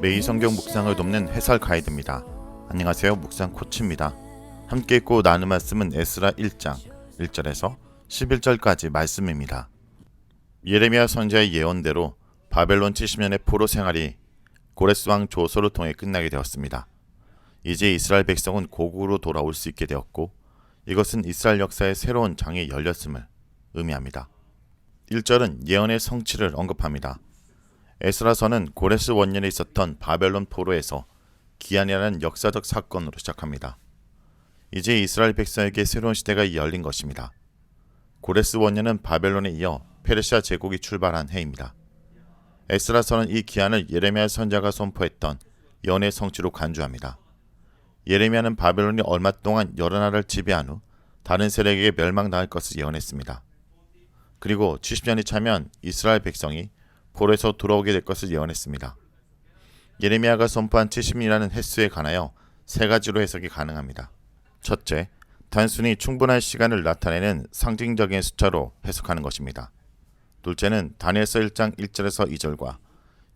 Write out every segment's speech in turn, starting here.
매일 성경 묵상을 돕는 해설 가이드입니다. 안녕하세요. 묵상 코치입니다. 함께 읽고 나눌 말씀은 에스라 1장 1절에서 11절까지 말씀입니다. 예레미야 선지자의 예언대로 바벨론 70년의 포로 생활이 고레스 왕 조소를 통해 끝나게 되었습니다. 이제 이스라엘 백성은 고국으로 돌아올 수 있게 되었고, 이것은 이스라엘 역사의 새로운 장이 열렸음을 의미합니다. 1절은 예언의 성취를 언급합니다. 에스라서는 고레스 원년에 있었던 바벨론 포로에서 기한이라는 역사적 사건으로 시작합니다. 이제 이스라엘 백성에게 새로운 시대가 열린 것입니다. 고레스 원년은 바벨론에 이어 페르시아 제국이 출발한 해입니다. 에스라서는 이 기한을 예레미야 선지자가 선포했던 예언의 성취로 간주합니다. 예레미야는 바벨론이 얼마 동안 여러 나라를 지배한 후 다른 세력에게 멸망당할 것을 예언했습니다. 그리고 70년이 차면 이스라엘 백성이 포로에서 돌아오게 될 것을 예언했습니다. 예레미야가 선포한 70이라는 횟수에 관하여 세 가지로 해석이 가능합니다. 첫째, 단순히 충분한 시간을 나타내는 상징적인 숫자로 해석하는 것입니다. 둘째는 다니엘서 1장 1절에서 2절과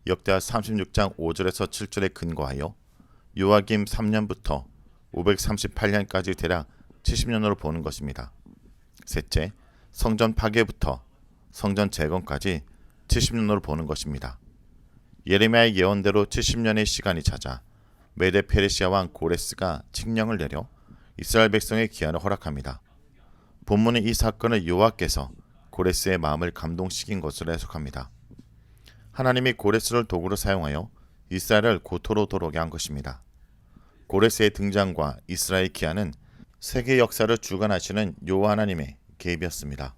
역대하 36장 5절에서 7절에 근거하여 요아김 3년부터 538년까지 대략 70년으로 보는 것입니다. 셋째, 성전 파괴부터 성전 재건까지 70년으로 보는 것입니다. 예레미야의 예언대로 70년의 시간이 찾아 메데 페르시아 왕 고레스가 칙령을 내려 이스라엘 백성의 기한을 허락합니다. 본문은 이 사건을 여호와께서 고레스의 마음을 감동시킨 것으로 해석합니다. 하나님이 고레스를 도구로 사용하여 이스라엘을 고토로 돌아오게 한 것입니다. 고레스의 등장과 이스라엘 기한은 세계 역사를 주관하시는 여호와 하나님의 개입이었습니다.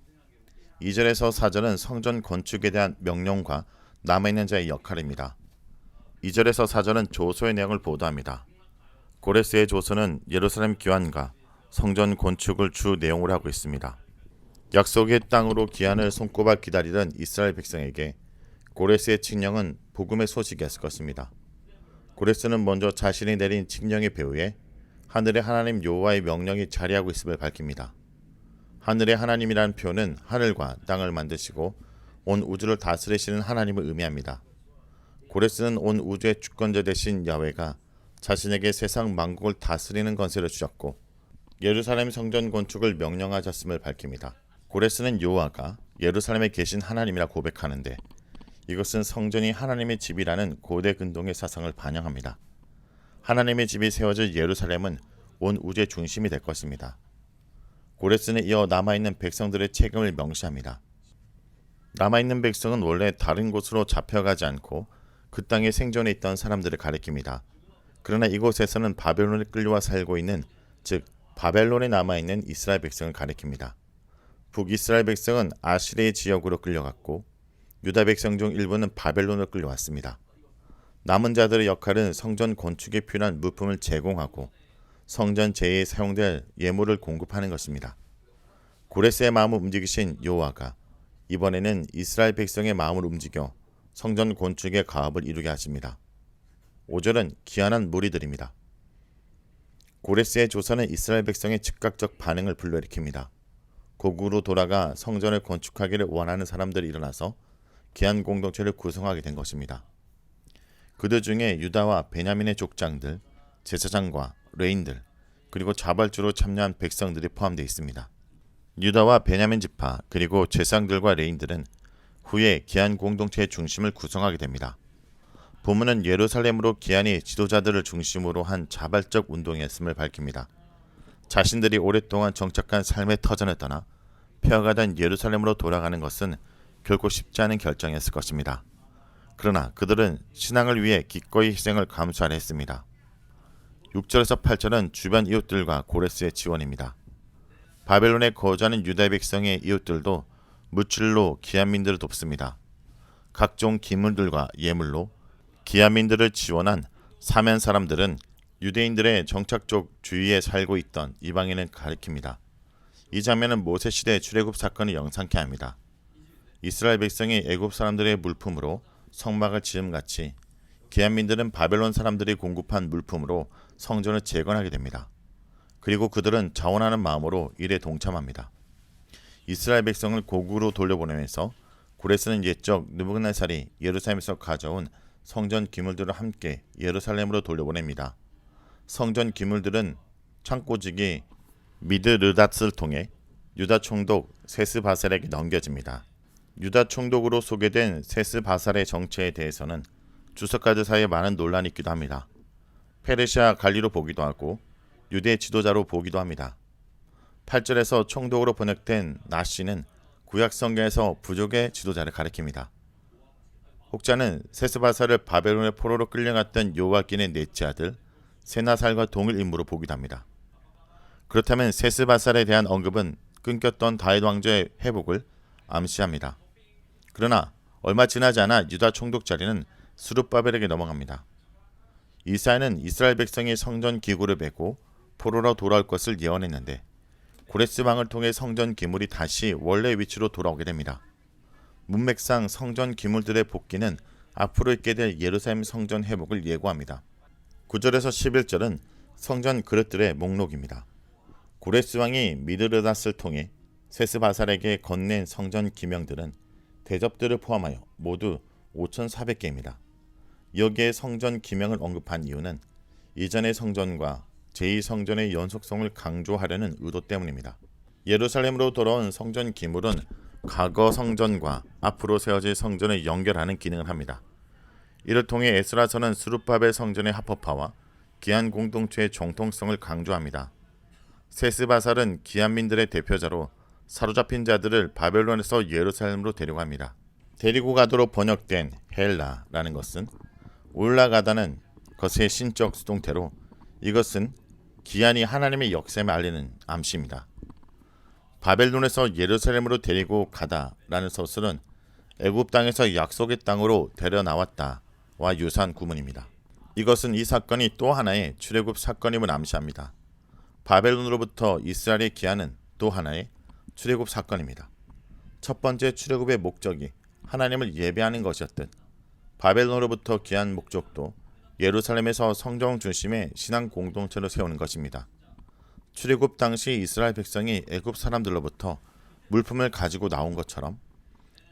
2절에서 4절은 성전 건축에 대한 명령과 남아있는 자의 역할입니다. 2절에서 4절은 조소의 내용을 보도합니다. 고레스의 조서는 예루살렘 기환과 성전 건축을 주 내용으로 하고 있습니다. 약속의 땅으로 기한을 손꼽아 기다리던 이스라엘 백성에게 고레스의 칙령은 복음의 소식이었을 것입니다. 고레스는 먼저 자신이 내린 칙령의 배후에 하늘의 하나님 여호와의 명령이 자리하고 있음을 밝힙니다. 하늘의 하나님이라는 표현은 하늘과 땅을 만드시고 온 우주를 다스리시는 하나님을 의미합니다. 고레스는 온 우주의 주권자 되신 야훼가 자신에게 세상 만국을 다스리는 권세를 주셨고 예루살렘 성전 건축을 명령하셨음을 밝힙니다. 고레스는 여호와가 예루살렘에 계신 하나님이라 고백하는데, 이것은 성전이 하나님의 집이라는 고대 근동의 사상을 반영합니다. 하나님의 집이 세워질 예루살렘은 온 우주의 중심이 될 것입니다. 고레스는 이어 남아있는 백성들의 책임을 명시합니다. 남아있는 백성은 원래 다른 곳으로 잡혀가지 않고 그 땅에 생존해 있던 사람들을 가리킵니다. 그러나 이곳에서는 바벨론에 끌려와 살고 있는, 즉 바벨론에 남아있는 이스라엘 백성을 가리킵니다. 북이스라엘 백성은 아시리의 지역으로 끌려갔고 유다 백성 중 일부는 바벨론으로 끌려왔습니다. 남은 자들의 역할은 성전 건축에 필요한 물품을 제공하고 성전 제의에 사용될 예물을 공급하는 것입니다. 고레스의 마음을 움직이신 여호와가 이번에는 이스라엘 백성의 마음을 움직여 성전 건축의 가업을 이루게 하십니다. 5절은 기한한 무리들입니다. 고레스의 조서는 이스라엘 백성의 즉각적 반응을 불러일으킵니다. 고국으로 돌아가 성전을 건축하기를 원하는 사람들이 일어나서 기한 공동체를 구성하게 된 것입니다. 그들 중에 유다와 베냐민의 족장들, 제사장과 레인들, 그리고 자발주로 참여한 백성들이 포함되어 있습니다. 유다와 베냐민 지파 그리고 제사장들과 레인들은 후에 기한 공동체의 중심을 구성하게 됩니다. 본문은 예루살렘으로 기한이 지도자들을 중심으로 한 자발적 운동이었음을 밝힙니다. 자신들이 오랫동안 정착한 삶의 터전을 떠나 폐허가던 예루살렘으로 돌아가는 것은 결코 쉽지 않은 결정이었을 것입니다. 그러나 그들은 신앙을 위해 기꺼이 희생을 감수하려 했습니다. 6절에서 8절은 주변 이웃들과 고레스의 지원입니다. 바벨론에 거주하는 유다 백성의 이웃들도 무출로 기한민들을 돕습니다. 각종 기물들과 예물로 기한민들을 지원한 사면 사람들은 유대인들의 정착적 주위에 살고 있던 이방인을 가리킵니다. 이 장면은 모세시대 출애굽 사건을 영상케 합니다. 이스라엘 백성이 애굽 사람들의 물품으로 성막을 지음같이 기한민들은 바벨론 사람들이 공급한 물품으로 성전을 재건하게 됩니다. 그리고 그들은 자원하는 마음으로 일에 동참합니다. 이스라엘 백성을 고국으로 돌려보내면서 고레스는 옛적 느부갓네살이 예루살렘에서 가져온 성전 기물들을 함께 예루살렘으로 돌려보냅니다. 성전 기물들은 창고지기 미드르닷을 통해 유다 총독 세스바살에게 넘겨집니다. 유다 총독으로 소개된 세스바살의 정체에 대해서는 주석가들 사이에 많은 논란이 있기도 합니다. 페르시아 관리로 보기도 하고 유대 지도자로 보기도 합니다. 8절에서 총독으로 번역된 나시는 구약 성경에서 부족의 지도자를 가리킵니다. 혹자는 세스바살을 바벨론의 포로로 끌려갔던 요아긴의 넷째 아들 세나살과 동일 인물로 보기도 합니다. 그렇다면 세스바살에 대한 언급은 끊겼던 다윗 왕조의 회복을 암시합니다. 그러나 얼마 지나지 않아 유다 총독 자리는 스룹바벨에게 넘어갑니다. 이사야는 이스라엘 백성이 성전 기구를 메고 포로로 돌아올 것을 예언했는데 고레스 왕을 통해 성전 기물이 다시 원래 위치로 돌아오게 됩니다. 문맥상 성전 기물들의 복귀는 앞으로 있게 될 예루살렘 성전 회복을 예고합니다. 9절에서 11절은 성전 그릇들의 목록입니다. 고레스 왕이 미드르닷을 통해 세스바살에게 건넨 성전 기명들은 대접들을 포함하여 모두 5,400개입니다. 여기에 성전 기명을 언급한 이유는 이전의 성전과 제2성전의 연속성을 강조하려는 의도 때문입니다. 예루살렘으로 돌아온 성전 기물은 과거 성전과 앞으로 세워질 성전을 연결하는 기능을 합니다. 이를 통해 에스라서는 스룹바벨 성전의 합법화와 기한 공동체의 정통성을 강조합니다. 세스바살은 기한민들의 대표자로 사로잡힌 자들을 바벨론에서 예루살렘으로 데려갑니다. 데리고 가도록 번역된 헬라라는 것은 올라가다는 것의 신적 수동태로 이것은 기한이 하나님의 역사임을 알리는 암시입니다. 바벨론에서 예루살렘으로 데리고 가다라는 서술은 애굽 땅에서 약속의 땅으로 데려 나왔다와 유사한 구문입니다. 이것은 이 사건이 또 하나의 출애굽 사건임을 암시합니다. 바벨론으로부터 이스라엘의 귀환은 또 하나의 출애굽 사건입니다. 첫 번째 출애굽의 목적이 하나님을 예배하는 것이었듯 바벨론으로부터 귀환 목적도 예루살렘에서 성정 중심의 신앙 공동체를 세우는 것입니다. 출애굽 당시 이스라엘 백성이 애굽 사람들로부터 물품을 가지고 나온 것처럼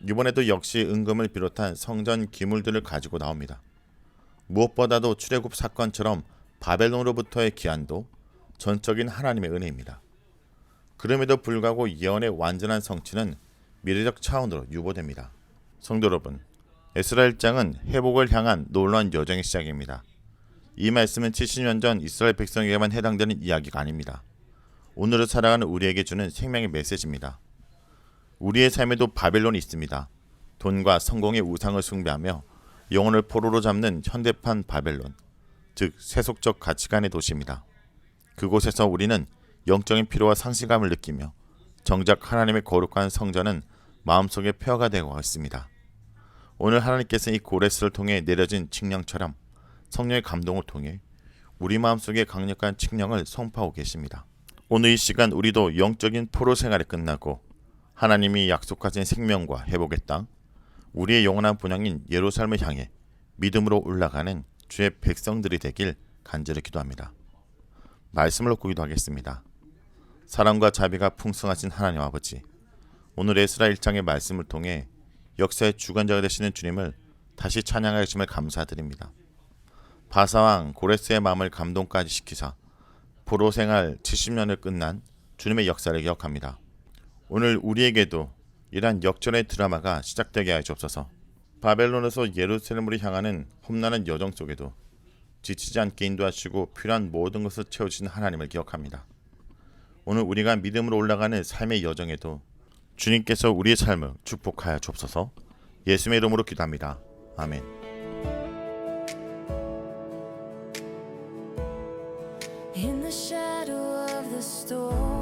이번에도 역시 은금을 비롯한 성전 기물들을 가지고 나옵니다. 무엇보다도 출애굽 사건처럼 바벨론으로부터의 귀환도 전적인 하나님의 은혜입니다. 그럼에도 불구하고 예언의 완전한 성취는 미래적 차원으로 유보됩니다. 성도 여러분, 에스라 1장은 회복을 향한 놀라운 여정의 시작입니다. 이 말씀은 70년 전 이스라엘 백성에게만 해당되는 이야기가 아닙니다. 오늘을 살아가는 우리에게 주는 생명의 메시지입니다. 우리의 삶에도 바벨론이 있습니다. 돈과 성공의 우상을 숭배하며 영혼을 포로로 잡는 현대판 바벨론, 즉 세속적 가치관의 도시입니다. 그곳에서 우리는 영적인 피로와 상실감을 느끼며 정작 하나님의 거룩한 성전은 마음속에 폐허가 되고 있습니다. 오늘 하나님께서 이 고레스를 통해 내려진 칙령처럼 성령의 감동을 통해 우리 마음속에 강력한 칙령을 선포하고 계십니다. 오늘 이 시간 우리도 영적인 포로 생활이 끝나고 하나님이 약속하신 생명과 회복의 땅, 우리의 영원한 본향인 예루살렘을 향해 믿음으로 올라가는 주의 백성들이 되길 간절히 기도합니다. 말씀을 놓고 기도하겠습니다. 사랑과 자비가 풍성하신 하나님 아버지, 오늘 에스라 1장의 말씀을 통해 역사의 주관자가 되시는 주님을 다시 찬양하심을 감사드립니다. 바사왕 고레스의 마음을 감동까지 시키사 포로 생활 70년을 끝난 주님의 역사를 기억합니다. 오늘 우리에게도 이러한 역전의 드라마가 시작되게 하여 주옵소서. 바벨론에서 예루살렘으로 향하는 험난한 여정 속에도 지치지 않게 인도하시고 필요한 모든 것을 채워주신 하나님을 기억합니다. 오늘 우리가 믿음으로 올라가는 삶의 여정에도 주님께서 우리의 삶을 축복하여 주옵소서. 예수님의 이름으로 기도합니다. 아멘. In the shadow of the storm